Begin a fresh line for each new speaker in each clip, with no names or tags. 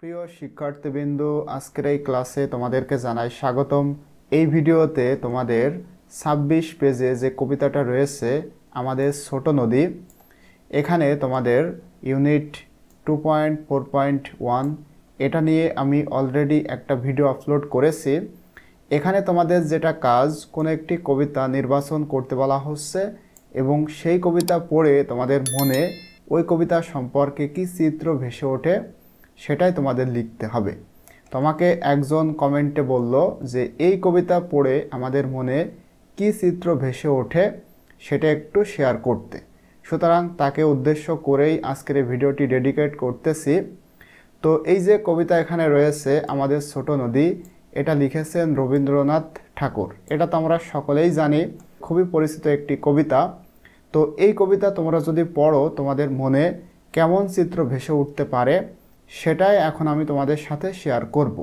প্রিয় শিক্ষার্থীবৃন্দ, আজকের এই ক্লাসে তোমাদেরকে জানাই স্বাগতম। এই ভিডিওতে তোমাদের 26 পেজে যে কবিতাটা রয়েছে আমাদের ছোট নদী, এখানে তোমাদের ইউনিট 2.4.1 এটা নিয়ে আমি অলরেডি একটা ভিডিও আপলোড করেছি। এখানে তোমাদের যেটা কাজ, কোনো একটি কবিতা নির্বাচন করতে বলা হচ্ছে এবং সেই কবিতা পড়ে তোমাদের মনে ওই কবিতা সম্পর্কে কি চিত্র ভেসে ওঠে সেটাই তোমাদের লিখতে হবে। তোমাকে একজন কমেন্টে বলল যে এই কবিতা পড়ে আমাদের মনে কি চিত্র ভেসে ওঠে সেটা একটু শেয়ার করতে। সুতরাং তাকে উদ্দেশ্য করেই আজকের এই ভিডিওটি ডেডিকেট করতেছি। তো এই যে কবিতা এখানে রয়েছে আমাদের ছোট নদী, এটা লিখেছেন রবীন্দ্রনাথ ঠাকুর। এটা তো আমরা সকলেই জানি, খুবই পরিচিত একটি কবিতা। তো এই কবিতা তোমরা যদি পড়ো তোমাদের মনে কেমন চিত্র ভেসে উঠতে পারে সেটাই এখন আমি তোমাদের সাথে শেয়ার করব।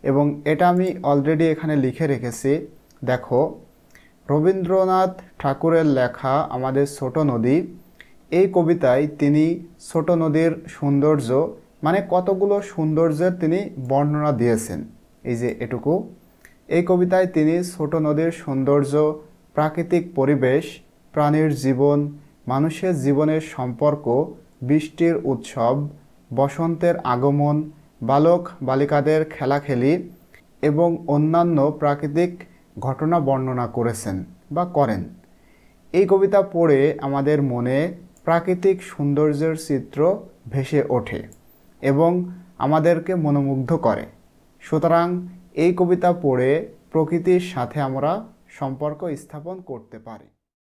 এবং এটা আমি অলরেডি এখানে লিখে রেখেছি। দেখো, রবীন্দ্রনাথ ঠাকুরের লেখা আমাদের ছোট নদী। এই কবিতায় তিনি ছোট নদীর সৌন্দর্য, মানে কতগুলো সৌন্দর্যের তিনি বর্ণনা দিয়েছেন। এই যে এটুকু, এই কবিতায় তিনি ছোট নদীর সৌন্দর্য, প্রাকৃতিক পরিবেশ, প্রাণীর জীবন, মানুষের জীবনের সম্পর্ক, বৃষ্টির উৎসব, বসন্তের আগমন, বালক বালিকাদের খেলাখেলি এবং অন্যান্য প্রাকৃতিক ঘটনা বর্ণনা করেছেন বা করেন। এই কবিতা পড়ে আমাদের মনে প্রাকৃতিক সৌন্দর্যের চিত্র ভেসে ওঠে এবং আমাদেরকে মনোমুগ্ধ করে। সুতরাং এই কবিতা পড়ে প্রকৃতির সাথে আমরা সম্পর্ক স্থাপন করতে পারি।